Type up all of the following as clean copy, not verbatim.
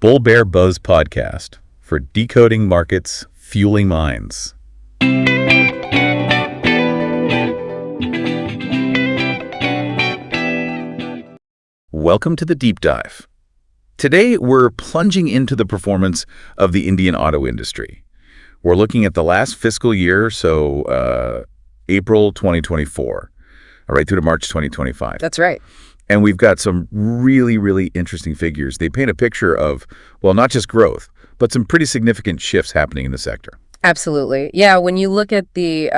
Bull Bear Buzz Podcast for decoding markets, fueling minds. Welcome to the Deep Dive. Today, we're plunging into the performance of the Indian auto industry. We're looking at the last fiscal year, so April 2024, right through to March 2025. That's right. And we've got some really interesting figures. They paint a picture of, well, not just growth, but some pretty significant shifts happening in the sector. Absolutely. Yeah, when you look at the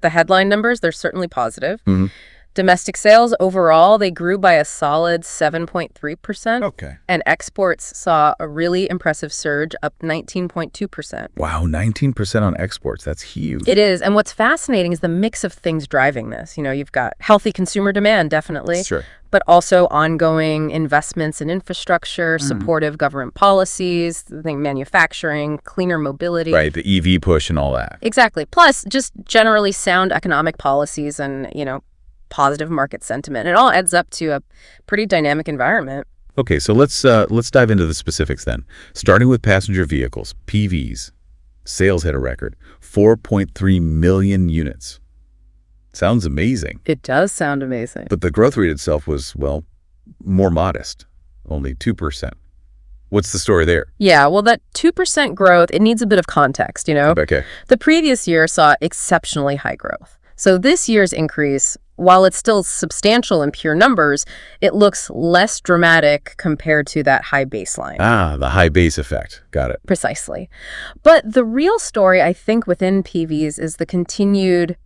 headline numbers, they're certainly positive. Mm-hmm. Domestic sales overall, they grew by a solid 7.3%. Okay. And exports saw a really impressive surge, up 19.2%. Wow, 19% on exports. That's huge. It is. And what's fascinating is the mix of things driving this. You know, you've got healthy consumer demand, definitely. Sure. But also ongoing investments in infrastructure, supportive government policies, manufacturing, cleaner mobility. Right, the EV push and all that. Exactly. Plus, just generally sound economic policies and, positive market sentiment. It all adds up to a pretty dynamic environment. Okay, so let's dive into the specifics then. Starting with passenger vehicles, PVs. Sales hit a record, 4.3 million units. Sounds amazing. It does sound amazing. But the growth rate itself was, well, more modest, only 2%. What's the story there? Yeah, well, that 2% growth, it needs a bit of context, Okay. The previous year saw exceptionally high growth. So this year's increase, while it's still substantial in pure numbers, it looks less dramatic compared to that high baseline. Ah, the high base effect. Got it. Precisely. But the real story, I think, within PVs is the continued,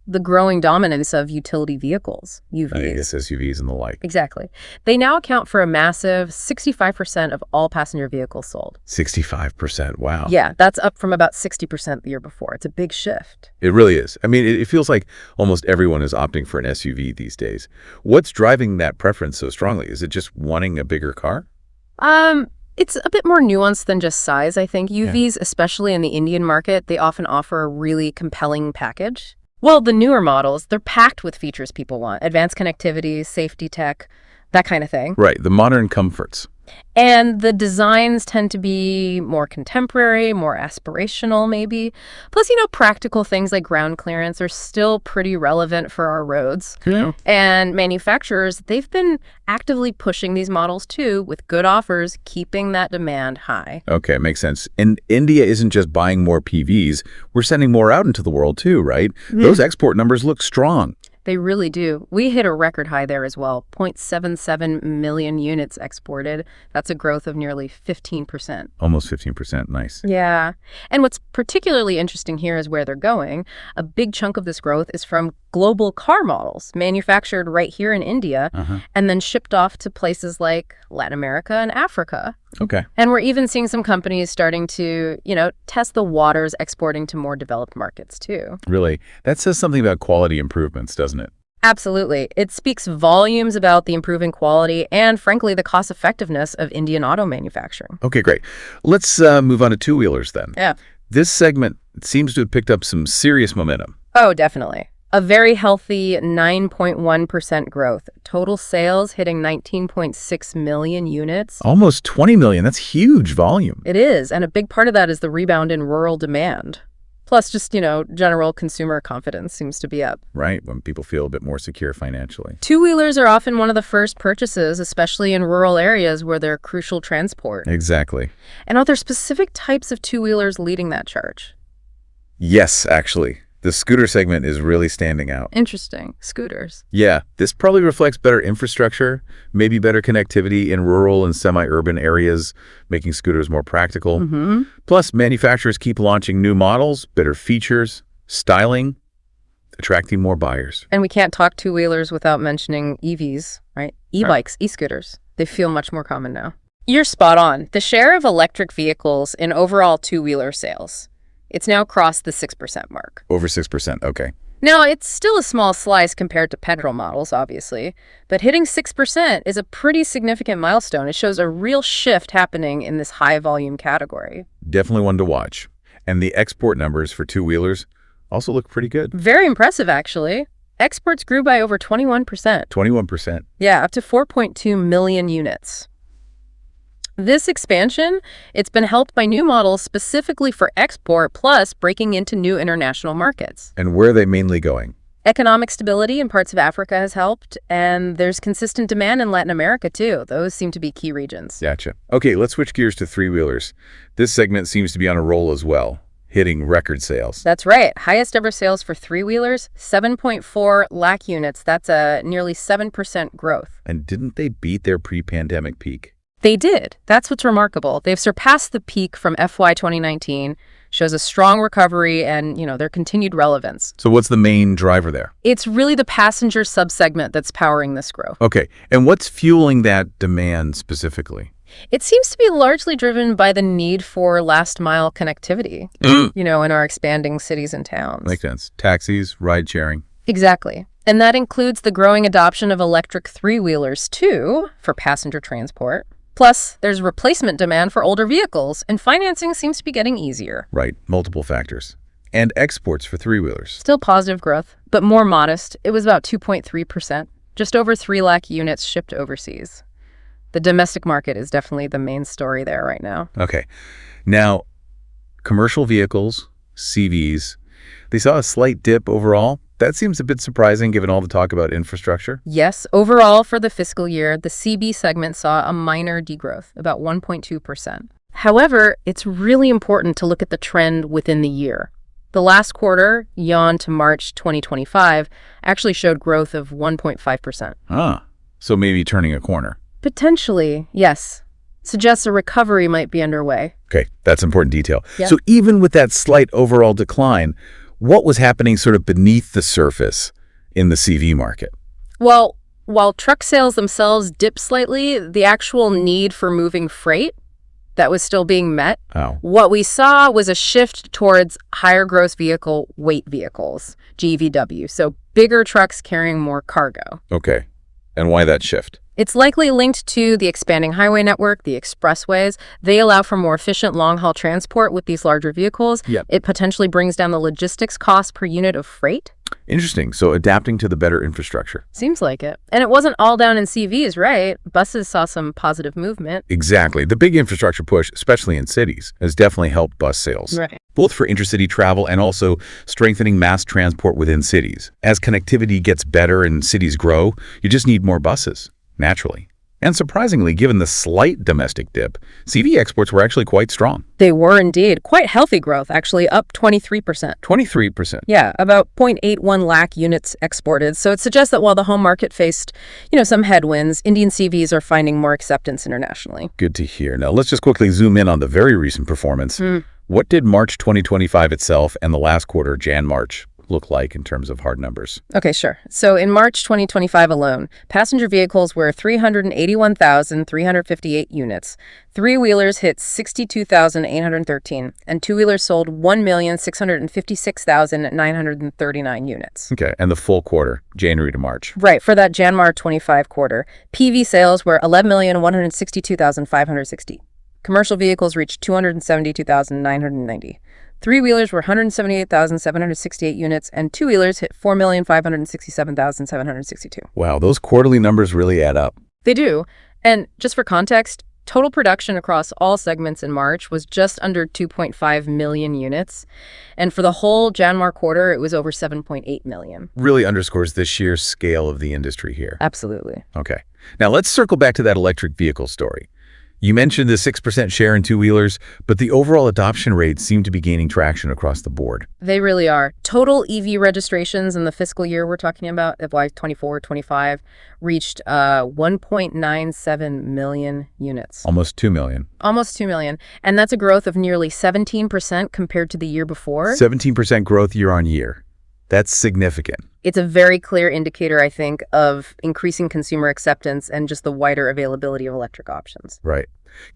the growing dominance of utility vehicles, UVs. I guess SUVs and the like. Exactly. They now account for a massive 65% of all passenger vehicles sold. 65%. Wow. Yeah, that's up from about 60% the year before. It's a big shift. It really is. I mean, it feels like almost everyone is opting for an SUV these days. What's driving that preference so strongly? Is it just wanting a bigger car? It's a bit more nuanced than just size, I think. UVs, especially in the Indian market, they often offer a really compelling package. Well, the newer models, they're packed with features people want. Advanced connectivity, safety tech, that kind of thing. Right, the modern comforts. And the designs tend to be more contemporary, more aspirational, maybe. Plus, practical things like ground clearance are still pretty relevant for our roads. Yeah. And manufacturers, they've been actively pushing these models too, with good offers, keeping that demand high. Okay, makes sense. And India isn't just buying more PVs. We're sending more out into the world too, right? Those export numbers look strong. They really do. We hit a record high there as well, 0.77 million units exported. That's a growth of nearly 15%. Almost 15%. Nice. Yeah. And what's particularly interesting here is where they're going. A big chunk of this growth is from global car models manufactured right here in India and then shipped off to places like Latin America and Africa. Okay. And we're even seeing some companies starting to, test the waters exporting to more developed markets too. Really? That says something about quality improvements, doesn't it? Absolutely. It speaks volumes about the improving quality and, frankly, the cost effectiveness of Indian auto manufacturing. Okay, great. Let's move on to two-wheelers then. Yeah. This segment seems to have picked up some serious momentum. Oh, definitely. A very healthy 9.1% growth. Total sales hitting 19.6 million units. Almost 20 million. That's huge volume. It is. And a big part of that is the rebound in rural demand. Plus, just, general consumer confidence seems to be up. Right, when people feel a bit more secure financially. Two-wheelers are often one of the first purchases, especially in rural areas where they're crucial transport. Exactly. And are there specific types of two-wheelers leading that charge? Yes, actually. The scooter segment is really standing out. Interesting. Scooters. Yeah, this probably reflects better infrastructure, maybe better connectivity in rural and semi-urban areas, making scooters more practical. Plus, manufacturers keep launching new models, better features, styling, attracting more buyers. And we can't talk two-wheelers without mentioning EVs, right? E-bikes, e-scooters. They feel much more common now. You're spot on. The share of electric vehicles in overall two-wheeler sales, it's now crossed the 6% mark. Over 6%, okay. Now, it's still a small slice compared to petrol models, obviously, but hitting 6% is a pretty significant milestone. It shows a real shift happening in this high-volume category. Definitely one to watch. And the export numbers for two-wheelers also look pretty good. Very impressive, actually. Exports grew by over 21%. 21%. Yeah, up to 4.2 million units. This expansion, it's been helped by new models specifically for export, plus breaking into new international markets. And where are they mainly going? Economic stability in parts of Africa has helped, and there's consistent demand in Latin America, too. Those seem to be key regions. Gotcha. Okay, let's switch gears to three-wheelers. This segment seems to be on a roll as well, hitting record sales. That's right. Highest ever sales for three-wheelers, 7.4 lakh units. That's a nearly 7% growth. And didn't they beat their pre-pandemic peak? They did. That's what's remarkable. They've surpassed the peak from FY 2019, shows a strong recovery and, their continued relevance. So what's the main driver there? It's really the passenger subsegment that's powering this growth. Okay, and what's fueling that demand specifically? It seems to be largely driven by the need for last-mile connectivity, in our expanding cities and towns. Makes sense. Taxis, ride-sharing. Exactly. And that includes the growing adoption of electric three-wheelers, too, for passenger transport. Plus, there's replacement demand for older vehicles, and financing seems to be getting easier. Right, multiple factors. And exports for three-wheelers. Still positive growth, but more modest. It was about 2.3%, just over 3 lakh units shipped overseas. The domestic market is definitely the main story there right now. Okay. Now, commercial vehicles, CVs, they saw a slight dip overall. That seems a bit surprising given all the talk about infrastructure. Yes, overall for the fiscal year, the CB segment saw a minor degrowth, about 1.2%. However, it's really important to look at the trend within the year. The last quarter, yawn to March 2025, actually showed growth of 1.5%. So maybe turning a corner. Potentially, yes. Suggests a recovery might be underway. Okay, that's important detail. Yep. So even with that slight overall decline, what was happening sort of beneath the surface in the CV market? Well, while truck sales themselves dipped slightly, the actual need for moving freight, that was still being met. What we saw was a shift towards higher gross vehicle weight vehicles, GVW, so bigger trucks carrying more cargo. Okay, and why that shift? It's likely linked to the expanding highway network, the expressways. They allow for more efficient long-haul transport with these larger vehicles. Yep. It potentially brings down the logistics cost per unit of freight. Interesting. So adapting to the better infrastructure. Seems like it. And it wasn't all down in CVs, right? Buses saw some positive movement. Exactly. The big infrastructure push, especially in cities, has definitely helped bus sales. Right. Both for intercity travel and also strengthening mass transport within cities. As connectivity gets better and cities grow, you just need more buses. Naturally. And surprisingly, given the slight domestic dip, CV exports were actually quite strong. They were indeed. Quite healthy growth, actually, up 23%. 23%. Yeah, about 0.81 lakh units exported. So it suggests that while the home market faced, some headwinds, Indian CVs are finding more acceptance internationally. Good to hear. Now, let's just quickly zoom in on the very recent performance. What did March 2025 itself and the last quarter, Jan-March, look like in terms of hard numbers? Okay, sure. So in March 2025 alone, passenger vehicles were 381,358 units. Three-wheelers hit 62,813, and two-wheelers sold 1,656,939 units. Okay, and the full quarter, January to March. Right, for that Jan-Mar 25 quarter, PV sales were 11,162,560. Commercial vehicles reached 272,990. Three-wheelers were 178,768 units, and two-wheelers hit 4,567,762. Wow, those quarterly numbers really add up. They do. And just for context, total production across all segments in March was just under 2.5 million units. And for the whole Jan-Mar quarter, it was over 7.8 million. Really underscores the sheer scale of the industry here. Absolutely. Okay. Now let's circle back to that electric vehicle story. You mentioned the 6% share in two-wheelers, but the overall adoption rates seem to be gaining traction across the board. They really are. Total EV registrations in the fiscal year we're talking about, FY 24-25, reached 1.97 million units. Almost 2 million. Almost 2 million. And that's a growth of nearly 17% compared to the year before. 17% growth year on year. That's significant. It's a very clear indicator, I think, of increasing consumer acceptance and just the wider availability of electric options. Right.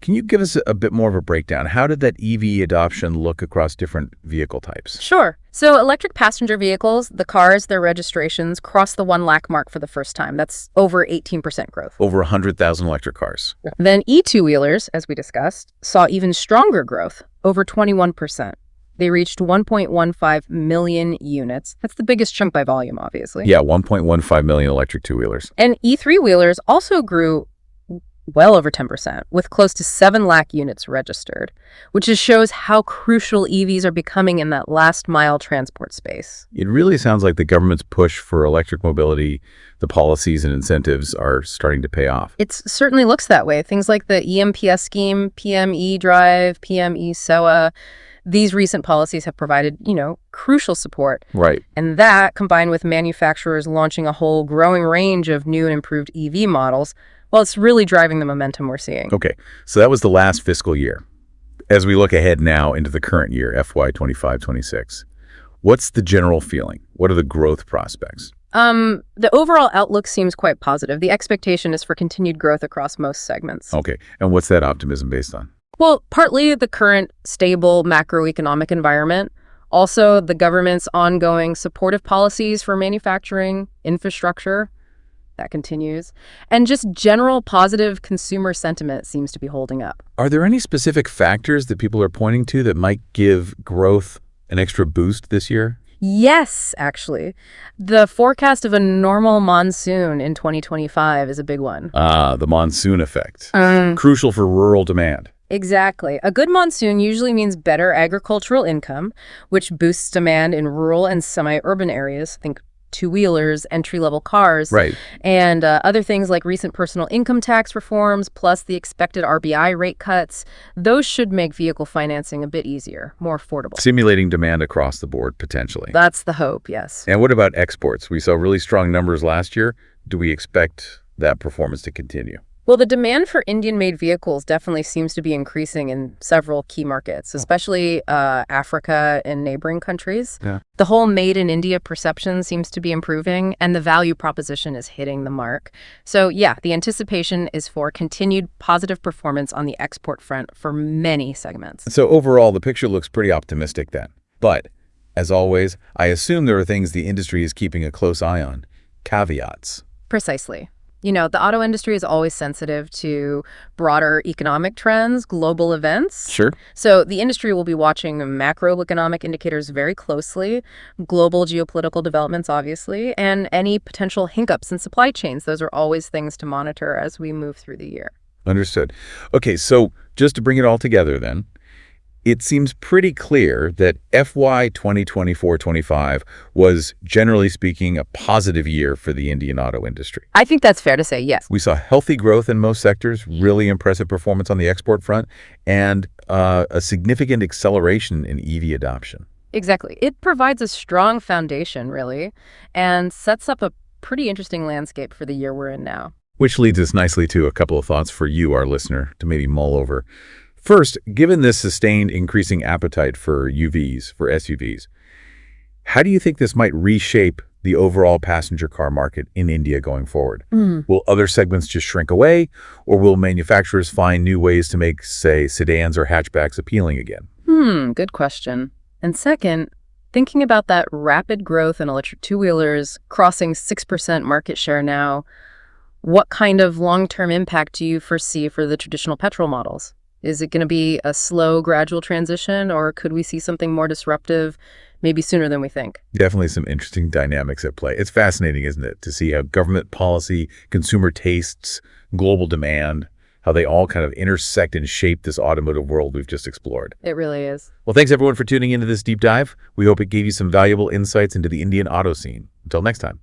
Can you give us a bit more of a breakdown? How did that EV adoption look across different vehicle types? Sure. So electric passenger vehicles, the cars, their registrations, crossed the 1 lakh mark for the first time. That's over 18% growth. Over 100,000 electric cars. Then E-two-wheelers, as we discussed, saw even stronger growth, over 21%. They reached 1.15 million units. That's the biggest chunk by volume, obviously. Yeah, 1.15 million electric two-wheelers. And E3-wheelers also grew well over 10%, with close to 7 lakh units registered, which just shows how crucial EVs are becoming in that last-mile transport space. It really sounds like the government's push for electric mobility, the policies and incentives are starting to pay off. It certainly looks that way. Things like the EMPS scheme, PME Drive, PME SOA, these recent policies have provided, crucial support. Right. And that, combined with manufacturers launching a whole growing range of new and improved EV models, well, it's really driving the momentum we're seeing. Okay, so that was the last fiscal year. As we look ahead now into the current year, FY 25-26, what's the general feeling? What are the growth prospects? The overall outlook seems quite positive. The expectation is for continued growth across most segments. Okay, and what's that optimism based on? Well, partly the current stable macroeconomic environment, also the government's ongoing supportive policies for manufacturing, infrastructure, that continues, and just general positive consumer sentiment seems to be holding up. Are there any specific factors that people are pointing to that might give growth an extra boost this year? Yes, actually. The forecast of a normal monsoon in 2025 is a big one. The monsoon effect. Crucial for rural demand. Exactly. A good monsoon usually means better agricultural income, which boosts demand in rural and semi-urban areas. Think two-wheelers, entry-level cars, Right. and other things like recent personal income tax reforms, plus the expected RBI rate cuts. Those should make vehicle financing a bit easier, more affordable. Stimulating demand across the board, potentially. That's the hope, yes. And what about exports? We saw really strong numbers last year. Do we expect that performance to continue? Well, the demand for Indian-made vehicles definitely seems to be increasing in several key markets, especially Africa and neighboring countries. Yeah. The whole made in India perception seems to be improving, and the value proposition is hitting the mark. So yeah, the anticipation is for continued positive performance on the export front for many segments. So overall, the picture looks pretty optimistic then. But, as always, I assume there are things the industry is keeping a close eye on. Caveats. Precisely. The auto industry is always sensitive to broader economic trends, global events. Sure. So the industry will be watching macroeconomic indicators very closely, global geopolitical developments, obviously, and any potential hiccups in supply chains. Those are always things to monitor as we move through the year. Understood. Okay, so just to bring it all together then, it seems pretty clear that FY 2024-25 was, generally speaking, a positive year for the Indian auto industry. I think that's fair to say, yes. We saw healthy growth in most sectors, really impressive performance on the export front, and a significant acceleration in EV adoption. Exactly. It provides a strong foundation, really, and sets up a pretty interesting landscape for the year we're in now. Which leads us nicely to a couple of thoughts for you, our listener, to maybe mull over. First, given this sustained increasing appetite for UVs, for SUVs, how do you think this might reshape the overall passenger car market in India going forward? Will other segments just shrink away, or will manufacturers find new ways to make, say, sedans or hatchbacks appealing again? Good question. And second, thinking about that rapid growth in electric two-wheelers, crossing 6% market share now, what kind of long-term impact do you foresee for the traditional petrol models? Is it going to be a slow, gradual transition, or could we see something more disruptive maybe sooner than we think? Definitely some interesting dynamics at play. It's fascinating, isn't it, to see how government policy, consumer tastes, global demand, how they all kind of intersect and shape this automotive world we've just explored. It really is. Well, thanks everyone for tuning into this deep dive. We hope it gave you some valuable insights into the Indian auto scene. Until next time.